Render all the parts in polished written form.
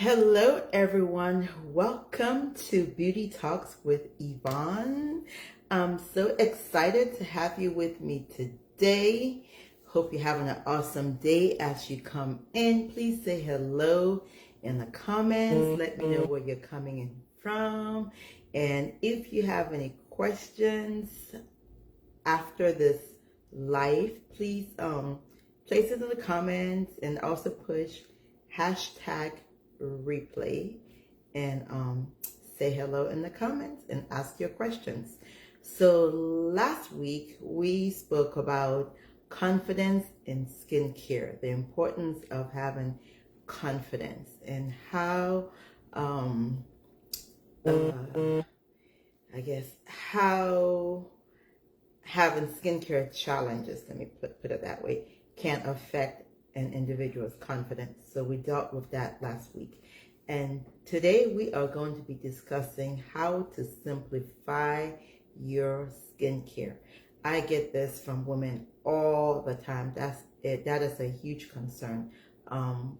Hello, everyone. Welcome to Beauty Talks with Yvonne. I'm so excited to have you with me today. Hope you're having an awesome day as you come in. Please say hello in the comments. Let me know where you're coming in from. And if you have any questions after this live, please place it in the comments and also push hashtag replay and say hello in the comments and ask your questions. So last week we spoke about confidence in skincare, the importance of having confidence and how how having skincare challenges, let me put it that way, can affect an individual's confidence. So we dealt with that last week. And today we are going to be discussing how to simplify your skincare. I get this from women all the time. That is a huge concern.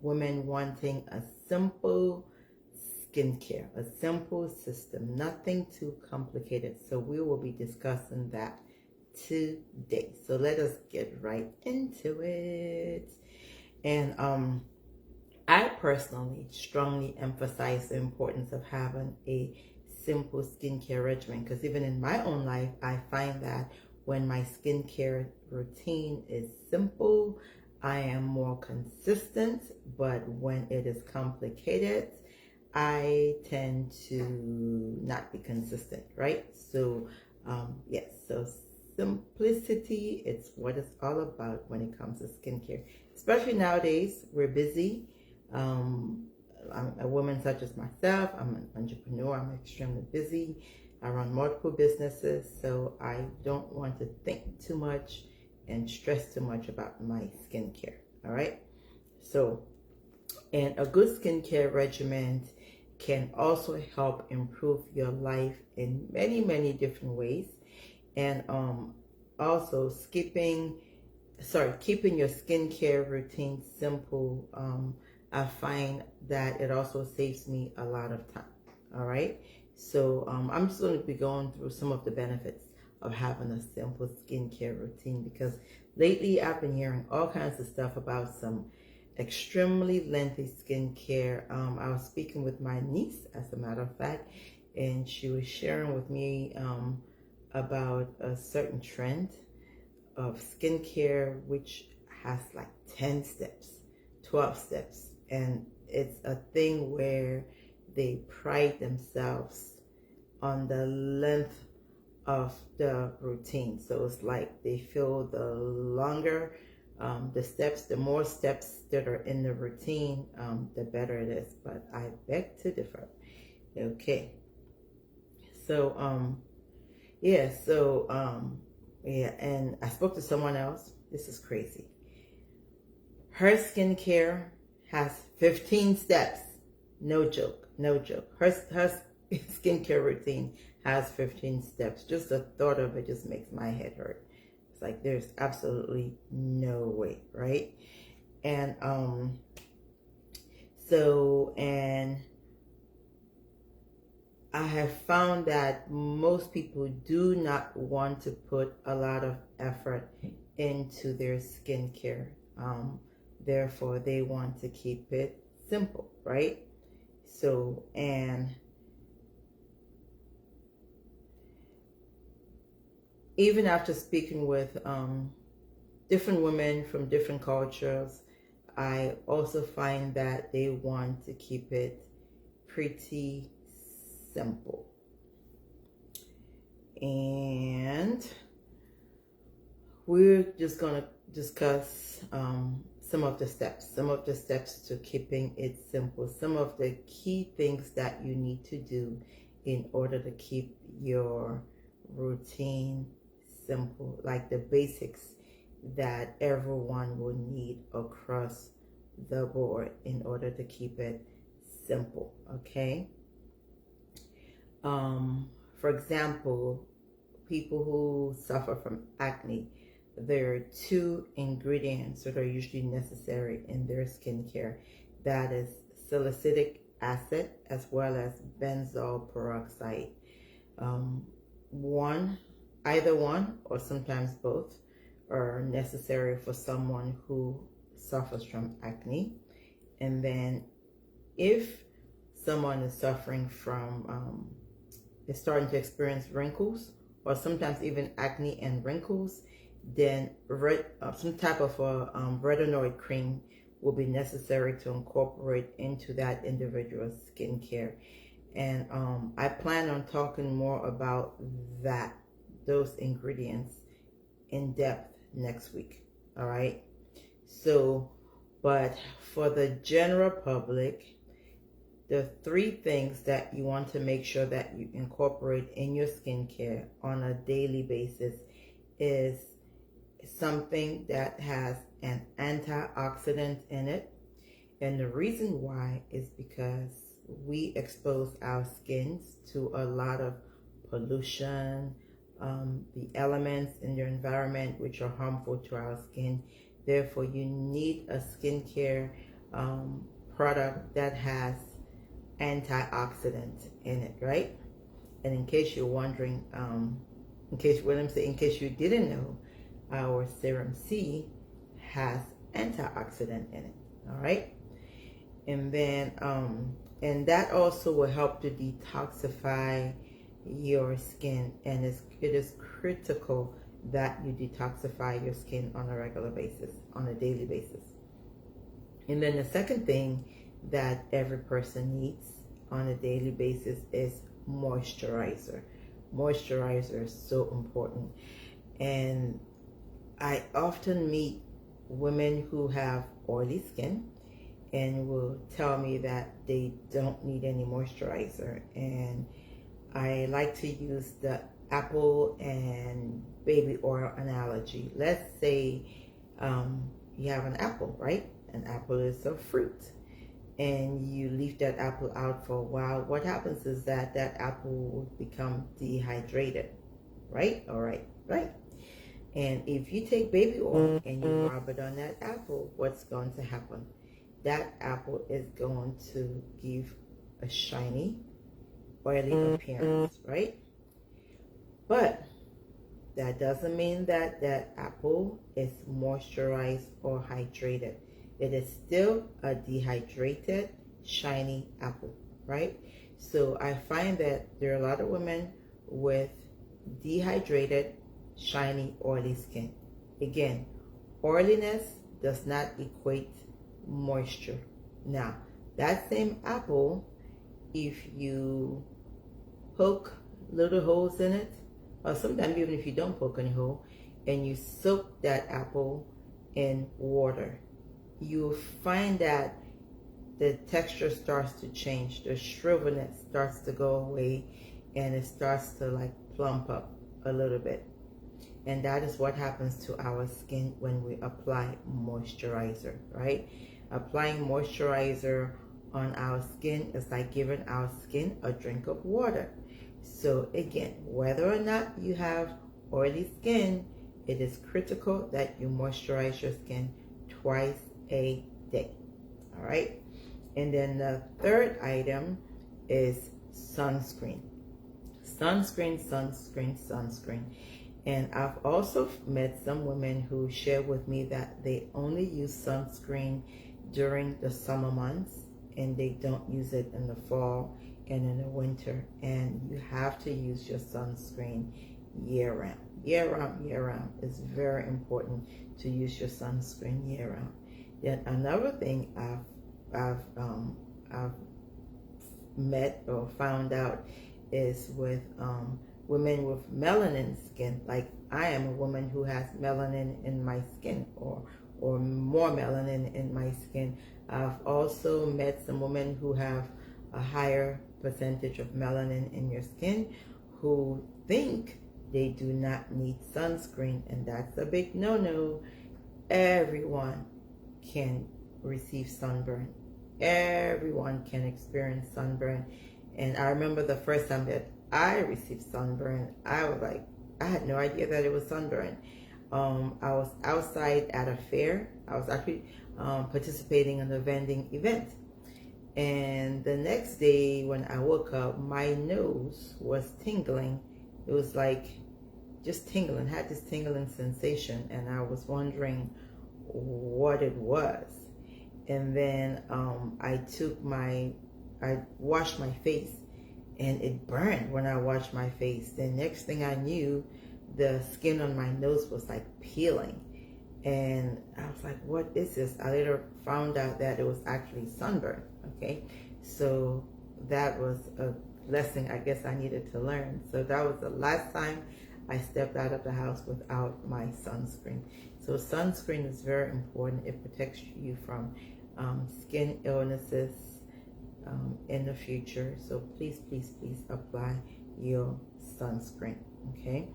Women wanting a simple skincare, a simple system, nothing too complicated. So we will be discussing that today. So let us get right into it. And I personally strongly emphasize the importance of having a simple skincare regimen, because even in my own life, I find that when my skincare routine is simple, I am more consistent. But when it is complicated, I tend to not be consistent, right? So yes, so simplicity, it's what it's all about when it comes to skincare. Especially nowadays, we're busy. I'm a woman such as myself. I'm an entrepreneur. I'm extremely busy. I run multiple businesses, so I don't want to think too much and stress too much about my skincare. All right. So, and a good skincare regimen can also help improve your life in many, many different ways. And also keeping your skincare routine simple. I find that it also saves me a lot of time. All right. So I'm just going to be going through some of the benefits of having a simple skincare routine, because lately I've been hearing all kinds of stuff about some extremely lengthy skincare. I was speaking with my niece, as a matter of fact, and she was sharing with me about a certain trend of skincare which has like 10 steps, 12 steps, and it's a thing where they pride themselves on the length of the routine. So it's like they feel the longer the steps, the more steps that are in the routine, the better it is. But I beg to differ. Okay. So and I spoke to someone else. This is crazy. Her skincare has 15 steps. No joke. Her skincare routine has 15 steps. Just the thought of it just makes my head hurt. It's like there's absolutely no way, right? And I have found that most people do not want to put a lot of effort into their skincare. Therefore, they want to keep it simple, right? So, and even after speaking with different women from different cultures, I also find that they want to keep it pretty simple. And we're just going to discuss some of the steps to keeping it simple, some of the key things that you need to do in order to keep your routine simple, like the basics that everyone will need across the board in order to keep it simple. Okay. For example, people who suffer from acne, there are two ingredients that are usually necessary in their skincare. That is salicylic acid as well as benzoyl peroxide. Um, one, either one, or sometimes both, are necessary for someone who suffers from acne. And then if someone is suffering from, is starting to experience wrinkles, or sometimes even acne and wrinkles, then some type of a retinoid cream will be necessary to incorporate into that individual's skincare. And I plan on talking more about those ingredients in depth next week. All right. So, but for the general public, the three things that you want to make sure that you incorporate in your skincare on a daily basis is something that has an antioxidant in it. And the reason why is because we expose our skins to a lot of pollution, the elements in your environment which are harmful to our skin. Therefore, you need a skincare product that has antioxidant in it, right? And in case you're wondering, in case you didn't know, our serum C has antioxidant in it. All right. And then and that also will help to detoxify your skin, and it is critical that you detoxify your skin on a regular basis, on a daily basis. And then the second thing that every person needs on a daily basis is moisturizer. Moisturizer is so important. And I often meet women who have oily skin and will tell me that they don't need any moisturizer. And I like to use the apple and baby oil analogy. Let's say you have an apple, right? An apple is a fruit, and you leave that apple out for a while. What happens is that apple will become dehydrated, right? All right, right. And if you take baby oil and you rub it on that apple, what's going to happen? That apple is going to give a shiny, oily appearance, right? But that doesn't mean that apple is moisturized or hydrated. It is still a dehydrated, shiny apple, right? So I find that there are a lot of women with dehydrated, shiny, oily skin. Again, oiliness does not equate moisture. Now, that same apple, if you poke little holes in it, or sometimes even if you don't poke any hole, and you soak that apple in water, you'll find that the texture starts to change, the shriveliness starts to go away, and it starts to like plump up a little bit. And that is what happens to our skin when we apply moisturizer, right? Applying moisturizer on our skin is like giving our skin a drink of water. So again, whether or not you have oily skin, it is critical that you moisturize your skin twice a day. All right. And then the third item is sunscreen. Sunscreen, sunscreen, sunscreen. And I've also met some women who share with me that they only use sunscreen during the summer months and they don't use it in the fall and in the winter. And you have to use your sunscreen year round. Year round, year round. It's very important to use your sunscreen year round. Then another thing I've met or found out is with women with melanin skin. Like I am a woman who has melanin in my skin, or more melanin in my skin. I've also met some women who have a higher percentage of melanin in your skin who think they do not need sunscreen, and that's a big no-no. Everyone can receive sunburn. Everyone can experience sunburn. And I remember the first time that I received sunburn, I was like, I had no idea that it was sunburn. I was outside at a fair. I was actually participating in a vending event. And the next day when I woke up, my nose was tingling. It was like just tingling, had this tingling sensation, and I was wondering what it was. And then I washed my face, and it burned when I washed my face. The next thing I knew, the skin on my nose was like peeling. And I was like, what is this? I later found out that it was actually sunburn. Okay, so that was a lesson I guess I needed to learn. So that was the last time I stepped out of the house without my sunscreen. So sunscreen is very important. It protects you from skin illnesses in the future. So please, please, please apply your sunscreen. Okay,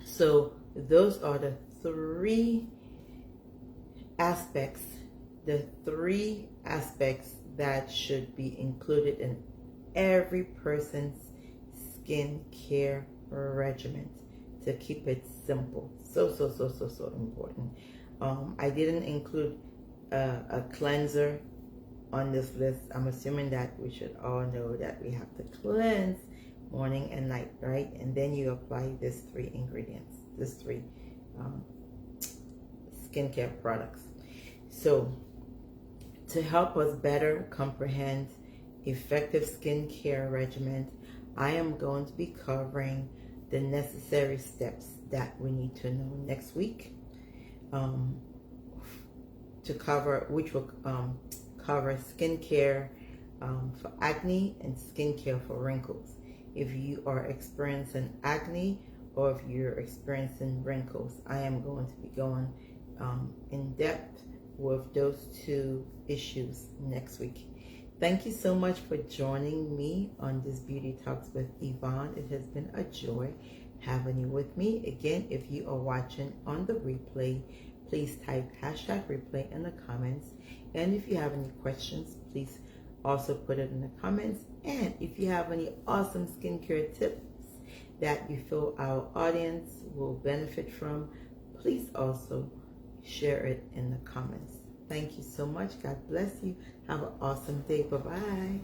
so those are the three aspects that should be included in every person's skincare regimen to keep it simple. So important. I didn't include a cleanser on this list. I'm assuming that we should all know that we have to cleanse morning and night, right? And then you apply these three ingredients, these three skincare products. So to help us better comprehend effective skincare regimen, I am going to be covering the necessary steps that we need to know next week, which will cover skincare for acne and skincare for wrinkles. If you are experiencing acne or if you're experiencing wrinkles, I am going to be going in depth with those two issues next week. Thank you so much for joining me on this Beauty Talks with Yvonne. It has been a joy having you with me. Again, if you are watching on the replay, please type #replay in the comments. And if you have any questions, please also put it in the comments. And if you have any awesome skincare tips that you feel our audience will benefit from, please also share it in the comments. Thank you so much. God bless you. Have an awesome day. Bye-bye.